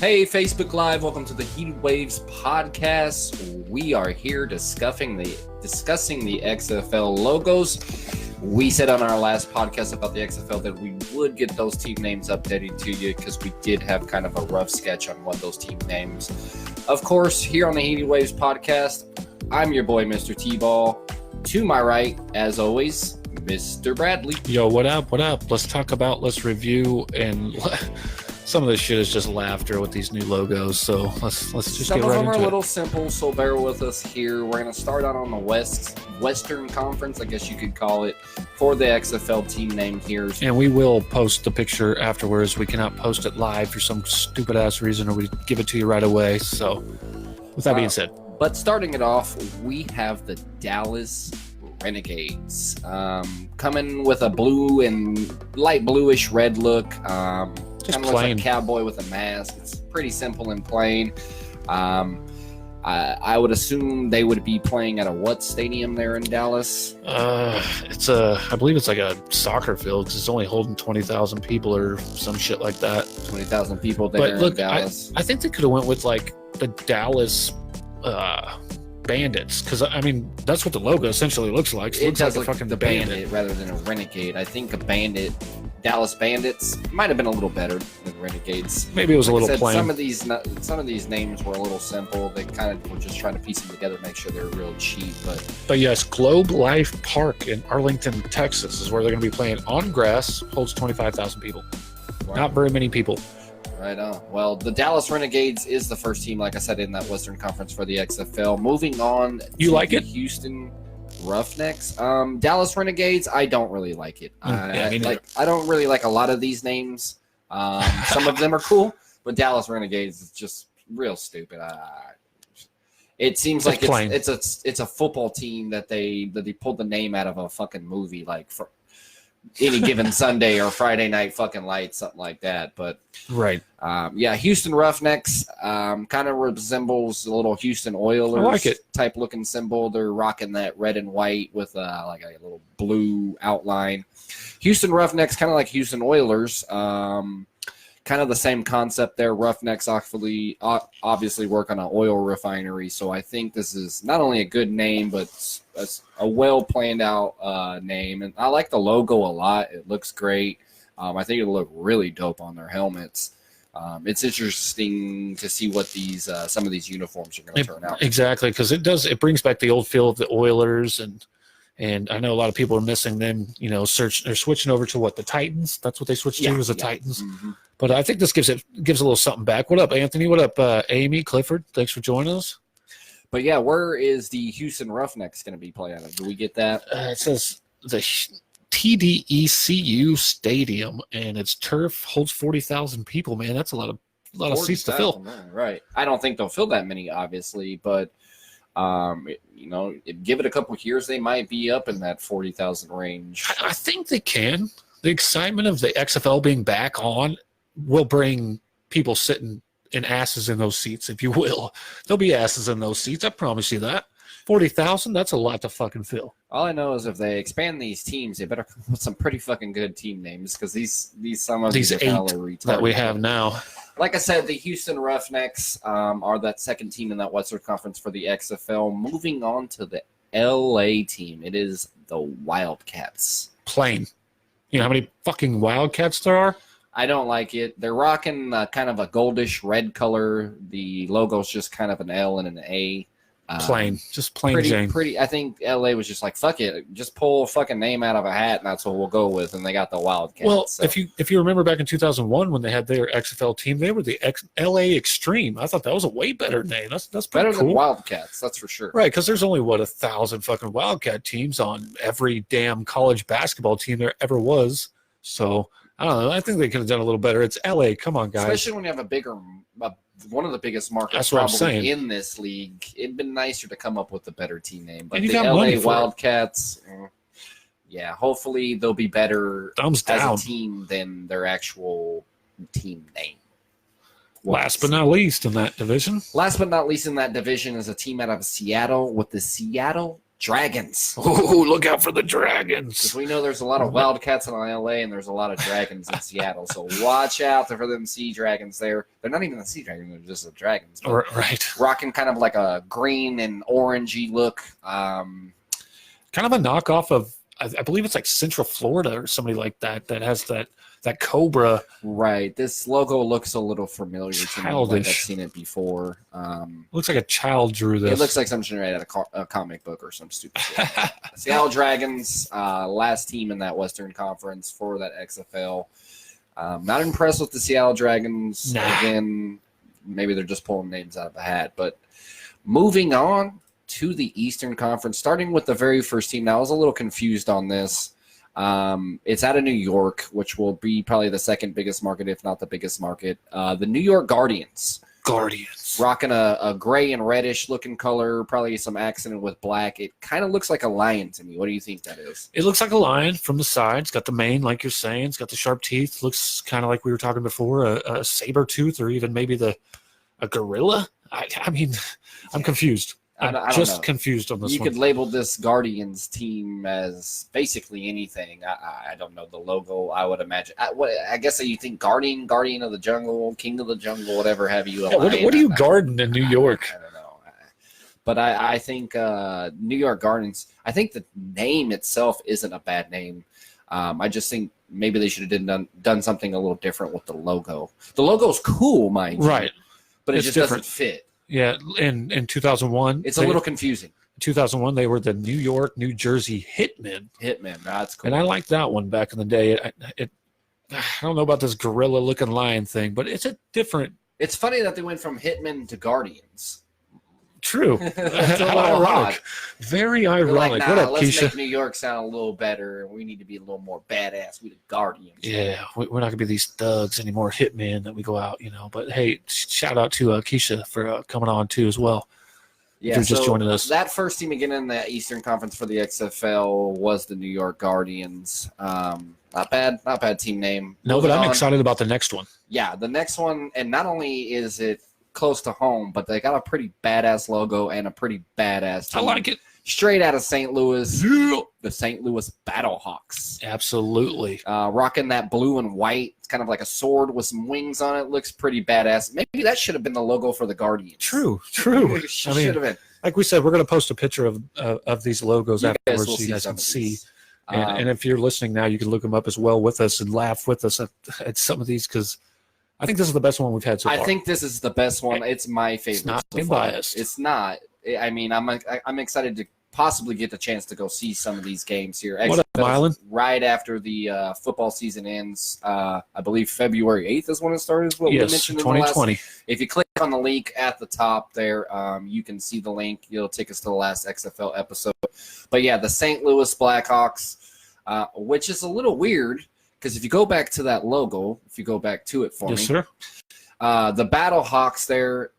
Hey, Facebook Live, welcome to the Wavez podcast. We are here discussing the XFL logos. We said on our last podcast about the XFL that we would get those team names updated to you because we did have kind of a rough sketch on what those team names. Of course, here on the Wavez podcast, I'm your boy, Mr. T-Ball. To my right, as always, Mr. Bradley. Yo, what up? Let's review, and some of this shit is just laughter with these new logos, so let's just Some get of right them are into a it. little simple, so bear with us here. We're going to start out on the Western Conference, I guess you could call it, for the XFL team name here. And we will post the picture afterwards. We cannot post it live for some stupid-ass reason, or we give it to you right away. So, with that being said. But starting it off, we have the Dallas Renegades coming with a blue and light bluish red look. Just kind of looks plain. like a cowboy with a mask. It's pretty simple and plain. I would assume they would be playing at a what stadium there in Dallas? I believe it's like a soccer field because it's only holding 20,000 people or some shit like that. 20,000 people there But look, in Dallas. I think they could have went with like the Dallas Bandits, because I mean that's what the logo essentially looks like. It looks does like look a fucking the bandit rather than a renegade. I think a bandit, Dallas Bandits, might have been a little better than Renegades. Maybe it was a Like I little said, plain. some of these names were a little simple. They kind of were just trying to piece them together, make sure they're real cheap. But yes, Globe Life Park in Arlington, Texas is where they're going to be playing on grass. Holds 25,000 people. Wow. Not very many people. Right on. Well, the Dallas Renegades is the first team, like I said, in that Western Conference for the XFL. Moving on You to like the it? Houston Roughnecks. Dallas Renegades, I don't really like it. Yeah, me neither. I don't really like a lot of these names. Some of them are cool, but Dallas Renegades is just real stupid. It seems like plain. it's a football team that they pulled the name out of a fucking movie, like for any given Sunday or Friday Night fucking Lights, something like that. But Right. Houston Roughnecks kind of resembles a little Houston Oilers I like it. type looking symbol. They're rocking that red and white with like a little blue outline. Houston Roughnecks, kind of like Houston Oilers, kind of the same concept there. Roughnecks obviously work on an oil refinery, so I think this is not only a good name, but a well planned out name. And I like the logo a lot. It looks great. I think it'll look really dope on their helmets. It's interesting to see what these some of these uniforms are going to turn out. Exactly, because it brings back the old feel of the Oilers, and I know a lot of people are missing them. You know, they're switching over to the Titans. That's what they switched to, was the Titans. Mm-hmm. But I think this gives a little something back. What up, Anthony? What up, Amy Clifford? Thanks for joining us. But yeah, where is the Houston Roughnecks going to be playing? Do we get that? It says the TDECU Stadium, and its turf holds 40,000 people. Man, that's a lot of seats to fill. Man, right. I don't think they'll fill that many, obviously, but give it a couple of years, they might be up in that 40,000 range. I think they can. The excitement of the XFL being back on will bring people sitting in asses in those seats, if you will. There'll be asses in those seats. I promise you that. 40,000, that's a lot to fucking fill. All I know is if they expand these teams, they better come up with some pretty fucking good team names, because these are 8 retarded that we have now. Like I said, the Houston Roughnecks are that second team in that Western Conference for the XFL. Moving on to the LA team, it is the Wildcats. Plain. You know how many fucking Wildcats there are? I don't like it. They're rocking kind of a goldish red color. The logo's just kind of an L and an A. Plain. Just plain Jane. Pretty. I think LA was just like, fuck it. Just pull a fucking name out of a hat, and that's what we'll go with. And they got the Wildcats. Well, so. if you remember back in 2001 when they had their XFL team, they were the LA Extreme. I thought that was a way better name. That's better pretty cool. than Wildcats, that's for sure. Right, because there's only 1,000 fucking Wildcat teams on every damn college basketball team there ever was. So I don't know. I think they could have done a little better. It's LA. Come on, guys. Especially when you have one of the biggest markets That's what I'm probably saying. in this league. It'd been nicer to come up with a better team name. But And you the got money LA for Wildcats, hopefully they'll be better Thumbs as down. a team than their actual team name. Last but not least in that division. Last but not least in that division is a team out of Seattle with the Seattle Dragons. Oh, look out for the Because Dragons. we know there's a lot of Wildcats in LA and there's a lot of Dragons in Seattle. So watch out for them Sea Dragons there. They're not even the Sea Dragons, they're just the Dragons. Right. Rocking kind of like a green and orangey look. Kind of a knockoff of, I believe it's like Central Florida or somebody like that has that Cobra. Right. This logo looks a little familiar to me. Like I've Childish. seen it before. Looks like a child drew this. It looks like something right out of a comic book or some stupid shit. Seattle Dragons, last team in that Western Conference for that XFL. Not impressed with the Seattle Dragons. Nah. Again, maybe they're just pulling names out of the hat. But moving on to the Eastern Conference, starting with the very first team. Now, I was a little confused on this. It's out of New York, which will be probably the second biggest market, if not the biggest market. The New York Guardians. Rocking a gray and reddish looking color, probably some accented with black. It kind of looks like a lion to me. What do you think that is? It looks like a lion from the side. It's got the mane, like you're saying. It's got the sharp teeth. Looks kind of like we were talking before, a saber tooth, or even maybe a gorilla. I mean, I'm confused. I don't just know. confused on this You one. could label this Guardians team as basically anything. I don't know the logo. I would imagine. I guess that you think Guardian of the Jungle, King of the Jungle, whatever have you. Yeah, what do you garden in New York? I don't know. But I think New York Gardens. I think the name itself isn't a bad name. I just think maybe they should have done something a little different with the logo. The logo's cool, mind you, Right. but it It's just different. doesn't fit. Yeah, in 2001. It's a little confusing. 2001, they were the New York, New Jersey Hitmen. Hitman, that's cool. And I liked that one back in the day. I don't know about this gorilla-looking lion thing, but it's a different. It's funny that they went from Hitman to Guardians. True. That's a little Ironic. odd. Very They're ironic. like, What nah, up, let's Keisha? make New York sound a little better. We need to be a little more badass. We the Guardians. Yeah, we're not gonna be these thugs anymore, hitmen that we go out, But hey, shout out to Keisha for coming on too as well. Yeah, You're just so joining us. That first team again in the Eastern Conference for the XFL was the New York Guardians. Not bad team name. No, Moving but I'm on. excited about the next one. Yeah, the next one, and not only is it close to home, but they got a pretty badass logo and a pretty badass team. I like it. Straight out of St. Louis, Yeah. the St. Louis Battlehawks. Absolutely. Rocking that blue and white. It's kind of like a sword with some wings on it. Looks pretty badass. Maybe that should have been the logo for the Guardians. True. It should have been. Like we said, we're going to post a picture of these logos You guys afterwards will so you guys some can of see. these. And if you're listening now, you can look them up as well with us and laugh with us at some of these because I think this is the best one we've had so far. I think this is the best one. It's my favorite. It's not so being far. biased. It's not. I mean, I'm excited to possibly get the chance to go see some of these games here. What up, Mylan? Right after the football season ends, I believe February 8th is when it started. Is what we Yes, mentioned in the last. 2020. If you click on the link at the top there, you can see the link. It'll take us to the last XFL episode. But yeah, the St. Louis Blackhawks, which is a little weird because if you go back to that logo, if you go back to it for Yes, me, sir. the Battlehawks there,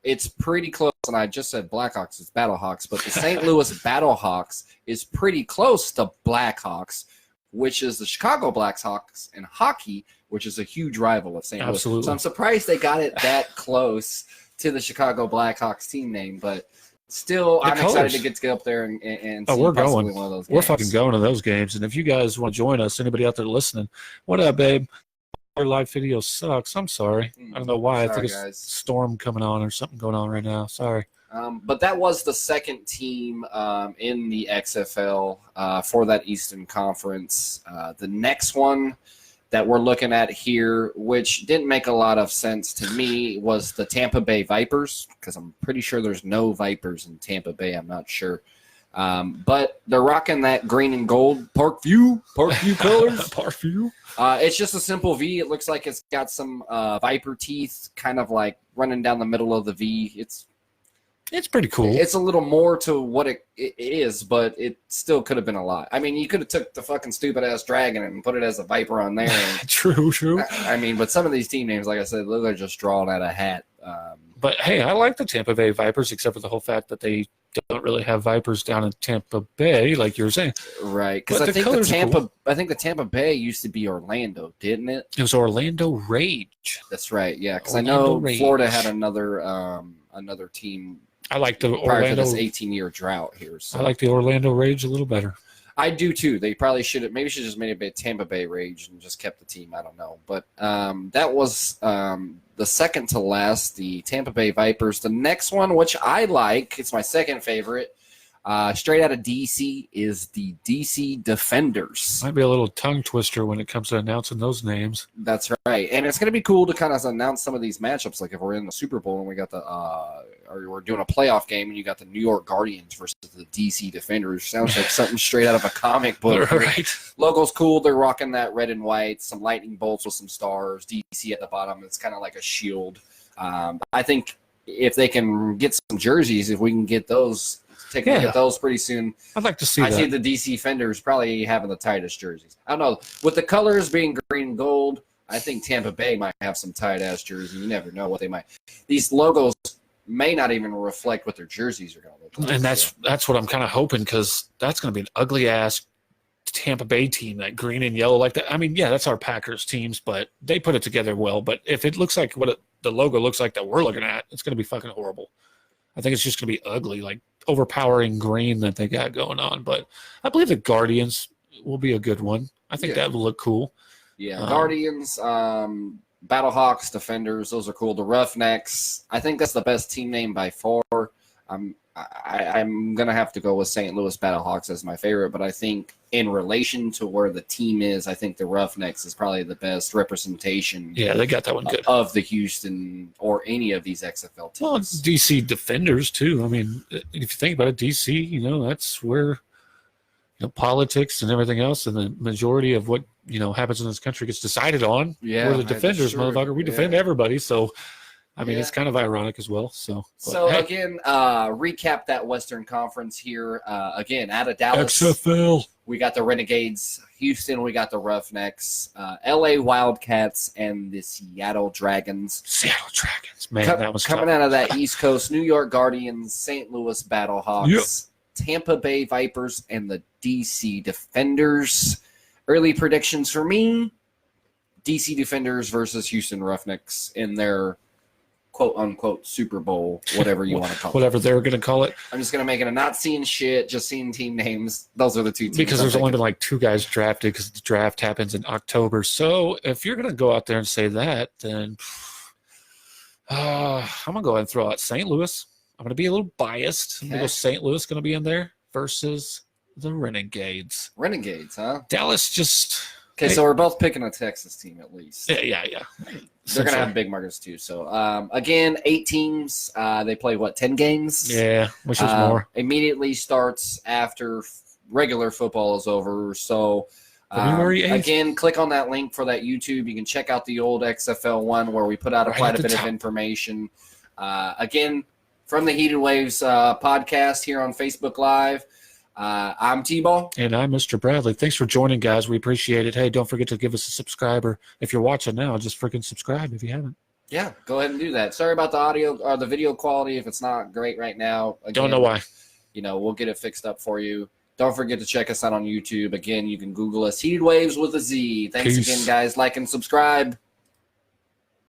it's pretty close. And I just said Blackhawks, it's Battlehawks, but the St. Louis Battlehawks is pretty close to Blackhawks, which is the Chicago Blackhawks in hockey, which is a huge rival of St. Louis. Absolutely. So I'm surprised they got it that close to the Chicago Blackhawks team name, but still, I'm excited to get up there and see we're possibly going. one of those We're games. fucking going to those games. And if you guys want to join us, anybody out there listening, what up, babe? Our live video sucks. I'm sorry. I don't know why. I Sorry, think it's guys. storm coming on or something going on right now. Sorry. But that was the second team in the XFL for that Eastern Conference. The next one that we're looking at here, which didn't make a lot of sense to me, was the Tampa Bay Vipers, because I'm pretty sure there's no Vipers in Tampa Bay. I'm not sure. But they're rocking that green and gold Parkview colors. Parkview. It's just a simple V. It looks like it's got some viper teeth kind of like running down the middle of the V. It's pretty cool. It's a little more to what it is, but it still could have been a lot. I mean, you could have took the fucking stupid-ass dragon and put it as a viper on there. And, True. I mean, but some of these team names, like I said, they're just drawn out of a hat. But hey, I like the Tampa Bay Vipers, except for the whole fact that they don't really have Vipers down in Tampa Bay, like you were saying. Right, because But I the think colors are cool. I think the Tampa Bay used to be Orlando, didn't it? It was Orlando Rage. That's right. Yeah, because I Orlando know Rage. Florida had another team I like the prior to Orlando. this 18-year drought here. So. I like the Orlando Rage a little better. I do too. They probably should have just made it a Tampa Bay Rage and just kept the team. I don't know. But that was the second to last, the Tampa Bay Vipers. The next one, which I like, it's my second favorite, straight out of DC, is the DC Defenders. Might be a little tongue twister when it comes to announcing those names. That's right. And it's going to be cool to kind of announce some of these matchups. Like if we're in the Super Bowl and we got or we're doing a playoff game and you got the New York Guardians versus the DC Defenders. Sounds like something straight out of a comic book. Right. Logo's cool. They're rocking that red and white, some lightning bolts with some stars, DC at the bottom. It's kind of like a shield. I think if they can get some jerseys, if we can get those, take a look at those pretty soon. I'd like to see that. I see the DC Defenders probably having the tightest jerseys. I don't know. With the colors being green and gold, I think Tampa Bay might have some tight-ass jerseys. You never know what they might. These logos may not even reflect what their jerseys are going to look like. And that's what I'm kind of hoping, because that's going to be an ugly-ass Tampa Bay team, that green and yellow like that. I mean, yeah, that's our Packers teams, but they put it together well. But if it looks like the logo looks like that we're looking at, it's going to be fucking horrible. I think it's just going to be ugly, like overpowering green that they got going on. But I believe the Guardians will be a good one. I think that will look cool. Yeah, Guardians, Battlehawks, Defenders, those are cool. The Roughnecks, I think that's the best team name by far. I'm going to have to go with St. Louis Battlehawks as my favorite, but I think in relation to where the team is, I think the Roughnecks is probably the best representation. Yeah, they got that one good. Of the Houston or any of these XFL teams. Well, it's DC Defenders, too. I mean, if you think about it, DC, that's where politics and everything else and the majority of what happens in this country gets decided on. Yeah, we're the defenders, motherfucker. We defend everybody, so I mean it's kind of ironic as well. So again, recap that Western Conference here. Again, out of Dallas, XFL, we got the Renegades. Houston, we got the Roughnecks. LA Wildcats and the Seattle Dragons. Man, that was coming tough. out of that East Coast. New York Guardians, St. Louis Battlehawks, Tampa Bay Vipers, and the DC Defenders. Early predictions for me, DC Defenders versus Houston Roughnecks in their quote-unquote Super Bowl, whatever you want to call it. Whatever they're going to call it. I'm just going to make it a not seeing shit, just seeing team names. Those are the two teams. Because there's only been like 2 guys drafted because the draft happens in October. So if you're going to go out there and say that, then I'm going to go ahead and throw out St. Louis. I'm going to be a little biased. I'm going to go St. Louis going to be in there versus the Renegades. Renegades, huh? Dallas just... Okay, so we're both picking a Texas team at least. Yeah. They're going to have big markets too. So, again, 8 teams. They play, 10 games? Yeah, which is more. Immediately starts after regular football is over. So, again, click on that link for that YouTube. You can check out the old XFL one where we put out quite a bit of information. Again, from the Heated Waves podcast here on Facebook Live. I'm T-Ball. And I'm Mr. Bradley. Thanks for joining, guys. We appreciate it. Hey, don't forget to give us a subscriber. If you're watching now, just freaking subscribe if you haven't. Yeah, go ahead and do that. Sorry about the audio or the video quality if it's not great right now. Again, don't know why. We'll get it fixed up for you. Don't forget to check us out on YouTube. Again, you can Google us, Heated Waves with a Z. Thanks again, guys. Like and subscribe.